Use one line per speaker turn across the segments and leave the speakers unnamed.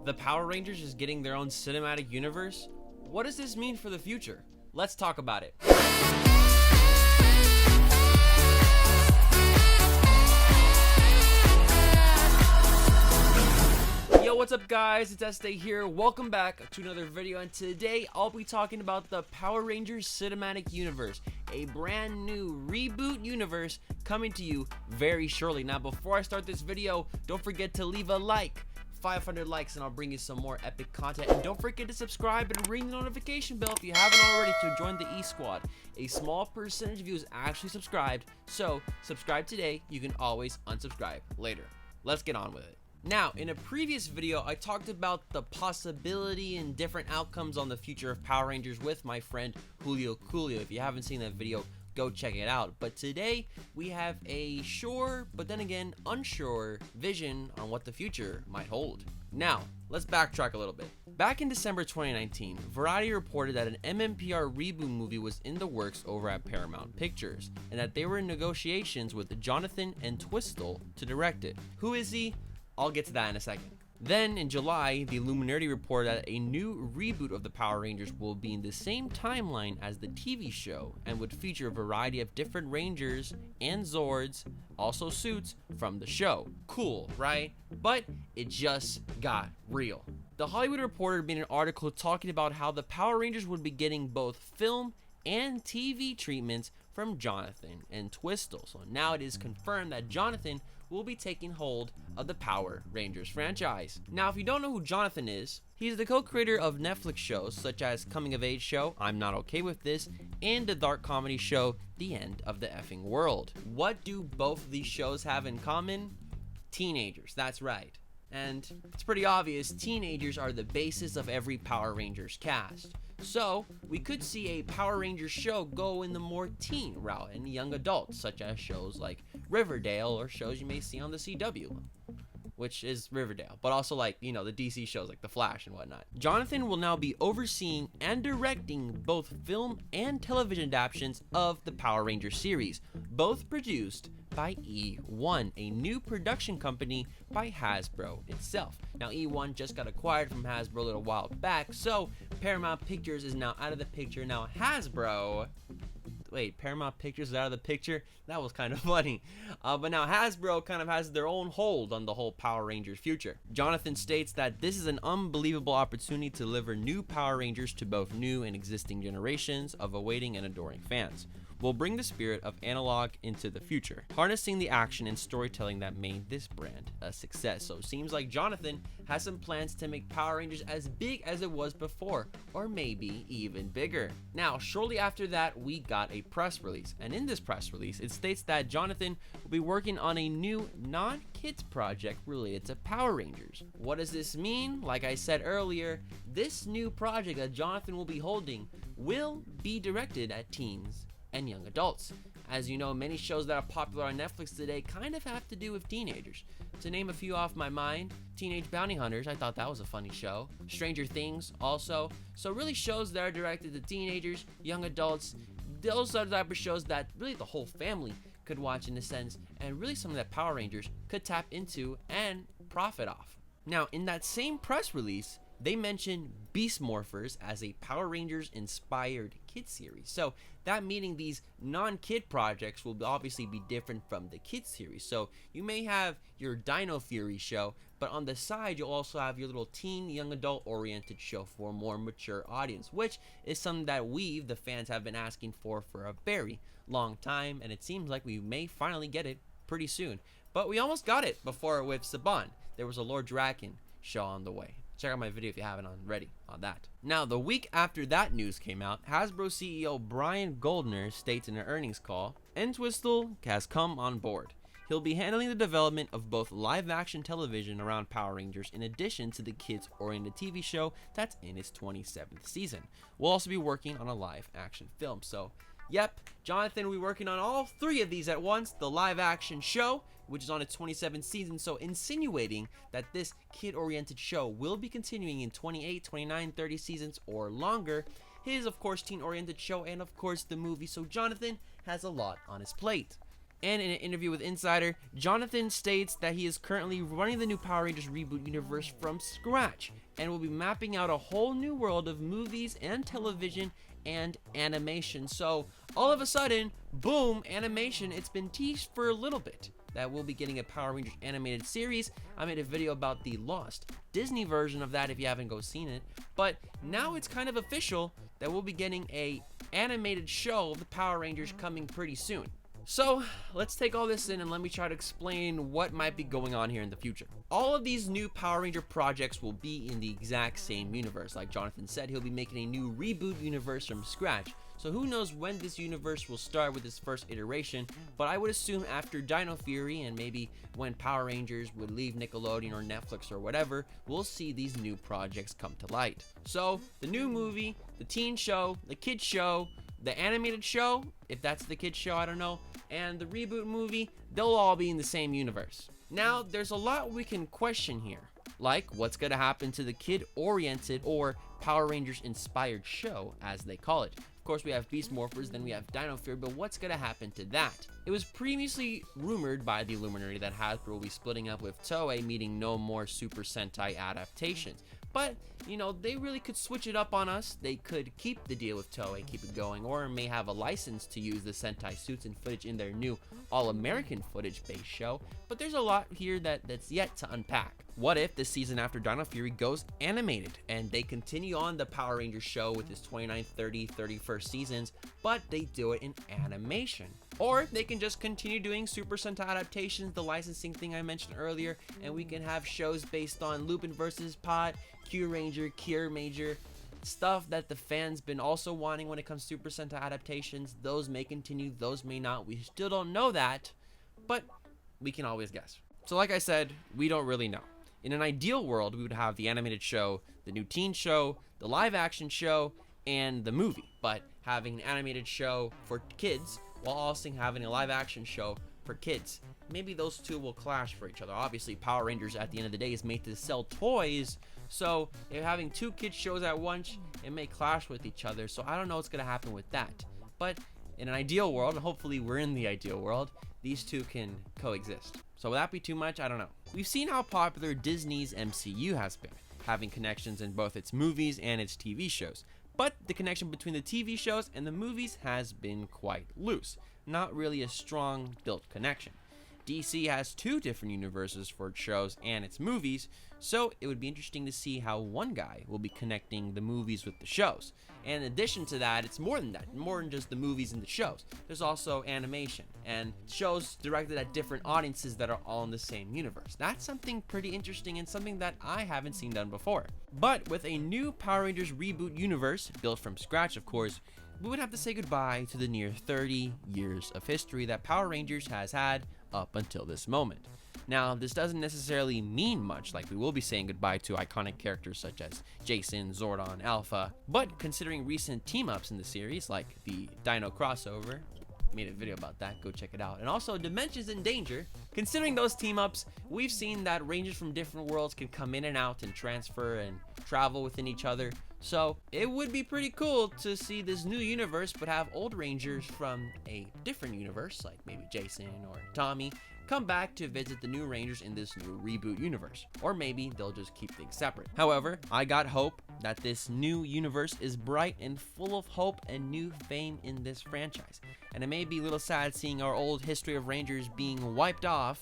The Power Rangers is getting their own cinematic universe? What does this mean for the future? Let's talk about it. Yo, what's up guys? It's Este here. Welcome back to another video, and today I'll be talking about the Power Rangers Cinematic Universe, a brand new reboot universe coming to you very shortly. Now, before I start this video, don't forget to leave a like. 500 likes and I'll bring you some more epic content, and don't forget to subscribe and ring the notification bell if you haven't already to join the E-Squad. A small percentage of you is actually subscribed, so subscribe today. You can always unsubscribe later. Let's get on with it. Now, in a previous video, I talked about the possibility and different outcomes on the future of Power Rangers with my friend Julio Coolio. If you haven't seen that video, go check it out. But today, we have a sure, but then again, unsure vision on what the future might hold. Now, let's backtrack a little bit. Back in December 2019, Variety reported that an MMPR reboot movie was in the works over at Paramount Pictures, and that they were in negotiations with Johnathan Entwistle to direct it. Who is he? I'll get to that in a second. Then in July, the Illuminati reported that a new reboot of the Power Rangers will be in the same timeline as the TV show and would feature a variety of different Rangers and Zords, also suits from the show. Cool, right? But it just got real. The Hollywood Reporter made an article talking about how the Power Rangers would be getting both film and TV treatments from Johnathan Entwistle. So now it is confirmed that Johnathan will be taking hold of the Power Rangers franchise. Now, if you don't know who Johnathan is, he's the co-creator of Netflix shows such as Coming of Age Show, I'm Not Okay With This, and the dark comedy show, The End of the Effing World. What do both of these shows have in common? Teenagers, that's right. And it's pretty obvious, teenagers are the basis of every Power Rangers cast. So, we could see a Power Rangers show go in the more teen route and young adults, such as shows like Riverdale or shows you may see on the CW, which is Riverdale, but also like, you know, the DC shows like The Flash and whatnot. Johnathan will now be overseeing and directing both film and television adaptations of the Power Rangers series, both produced by E1, a new production company by Hasbro itself. Now, E1 just got acquired from Hasbro a little while back, so Paramount Pictures is now out of the picture. Now, Paramount Pictures is out of the picture? That was kind of funny. But now Hasbro kind of has their own hold on the whole Power Rangers future. Johnathan states that this is an unbelievable opportunity to deliver new Power Rangers to both new and existing generations of awaiting and adoring fans. Will bring the spirit of analog into the future, harnessing the action and storytelling that made this brand a success. So it seems like Johnathan has some plans to make Power Rangers as big as it was before, or maybe even bigger. Now, shortly after that, we got a press release, and in this press release, it states that Johnathan will be working on a new non-kids project related to Power Rangers. What does this mean? Like I said earlier, this new project that Johnathan will be holding will be directed at teens and young adults. As you know, many shows that are popular on Netflix today kind of have to do with teenagers. To name a few off my mind, Teenage Bounty Hunters, I thought that was a funny show. Stranger Things also. So really shows that are directed to teenagers, young adults, those are the type of shows that really the whole family could watch in a sense, and really something that Power Rangers could tap into and profit off. Now, in that same press release, they mentioned Beast Morphers as a Power Rangers inspired kid series. So that meaning these non-kid projects will obviously be different from the kid series. So you may have your Dino Fury show, but on the side you'll also have your little teen, young adult oriented show for a more mature audience, which is something that we, the fans, have been asking for a very long time, and it seems like we may finally get it pretty soon. But we almost got it before with Saban. There was a Lord Draken show on the way. Check out my video if you haven't already on that. Now, the week after that news came out, Hasbro CEO Brian Goldner states in an earnings call, Entwistle has come on board. He'll be handling the development of both live-action television around Power Rangers in addition to the kids-oriented TV show that's in its 27th season. We'll also be working on a live-action film. So, yep, Johnathan will be working on all three of these at once. The live-action show, which is on its 27th season, so insinuating that this kid-oriented show will be continuing in 28, 29, 30 seasons or longer. His, of course, teen-oriented show, and of course the movie, so Johnathan has a lot on his plate. And in an interview with Insider, Johnathan states that he is currently running the new Power Rangers reboot universe from scratch and will be mapping out a whole new world of movies and television and animation. So all of a sudden, boom, animation. It's been teased for a little bit that we'll be getting a Power Rangers animated series. I made a video about the Lost Disney version of that if you haven't seen it. But now it's kind of official that we'll be getting a animated show of the Power Rangers coming pretty soon. So let's take all this in and let me try to explain what might be going on here in the future. All of these new Power Ranger projects will be in the exact same universe. Like Johnathan said, he'll be making a new reboot universe from scratch. So who knows when this universe will start with its first iteration, but I would assume after Dino Fury and maybe when Power Rangers would leave Nickelodeon or Netflix or whatever, we'll see these new projects come to light. So the new movie, the teen show, the kids show, the animated show, if that's the kids show, I don't know, and the reboot movie, they'll all be in the same universe. Now, there's a lot we can question here, like what's gonna happen to the kid-oriented or Power Rangers-inspired show, as they call it. Of course, we have Beast Morphers, then we have Dino Fury, but what's gonna happen to that? It was previously rumored by the Illuminati that Hasbro will be splitting up with Toei, meaning no more Super Sentai adaptations. But, you know, they really could switch it up on us. They could keep the deal with Toei, keep it going, or may have a license to use the Sentai suits and footage in their new all-American footage-based show. But there's a lot here that's yet to unpack. What if this season after Dino Fury goes animated and they continue on the Power Rangers show with its 29th, 30th, 31st seasons, but they do it in animation? Or they can just continue doing Super Sentai adaptations, the licensing thing I mentioned earlier, and we can have shows based on Lupin vs. Pod, Q Ranger, Cure Major, stuff that the fans been also wanting when it comes to Super Sentai adaptations. Those may continue, those may not. We still don't know that, but we can always guess. So like I said, we don't really know. In an ideal world, we would have the animated show, the new teen show, the live action show, and the movie. But having an animated show for kids while also having a live action show for kids, maybe those two will clash for each other. Obviously, Power Rangers at the end of the day is made to sell toys, so if having two kids shows at once, it may clash with each other. So I don't know what's going to happen with that. But in an ideal world, and hopefully we're in the ideal world, these two can coexist. So will that be too much? I don't know. We've seen how popular Disney's MCU has been, having connections in both its movies and its TV shows. But the connection between the TV shows and the movies has been quite loose. Not really a strong built connection. DC has two different universes for its shows and its movies, so it would be interesting to see how one guy will be connecting the movies with the shows. And in addition to that, it's more than that, more than just the movies and the shows. There's also animation and shows directed at different audiences that are all in the same universe. That's something pretty interesting and something that I haven't seen done before. But with a new Power Rangers reboot universe, built from scratch of course, we would have to say goodbye to the near 30 years of history that Power Rangers has had up until this moment. Now, this doesn't necessarily mean much, like we will be saying goodbye to iconic characters such as Jason, Zordon, Alpha, but considering recent team-ups in the series, like the Dino crossover, made a video about that, go check it out, and also Dimensions in Danger, considering those team-ups, we've seen that Rangers from different worlds can come in and out and transfer and travel within each other. So it would be pretty cool to see this new universe but have old Rangers from a different universe, like maybe Jason or Tommy, come back to visit the new Rangers in this new reboot universe. Or maybe they'll just keep things separate. However, I got hope that this new universe is bright and full of hope and new fame in this franchise. And it may be a little sad seeing our old history of Rangers being wiped off,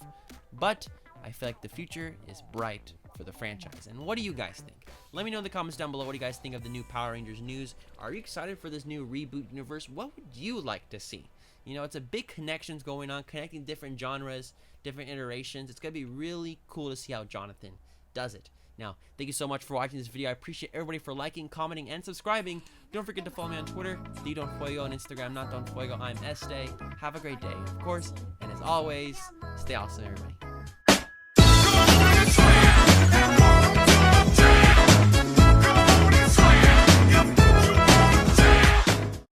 but I feel like the future is bright for the franchise. And what do you guys think? Let me know in the comments down below. What do you guys think of the new Power Rangers news? Are you excited for this new reboot universe? What would you like to see? You know, it's a big connections going on, connecting different genres, different iterations. It's going to be really cool to see how Johnathan does it. Now, thank you so much for watching this video. I appreciate everybody for liking, commenting, and subscribing. Don't forget to follow me on Twitter, Donfuego, on Instagram, not Donfuego. I'm Este. Have a great day, of course. And as always, stay awesome, everybody.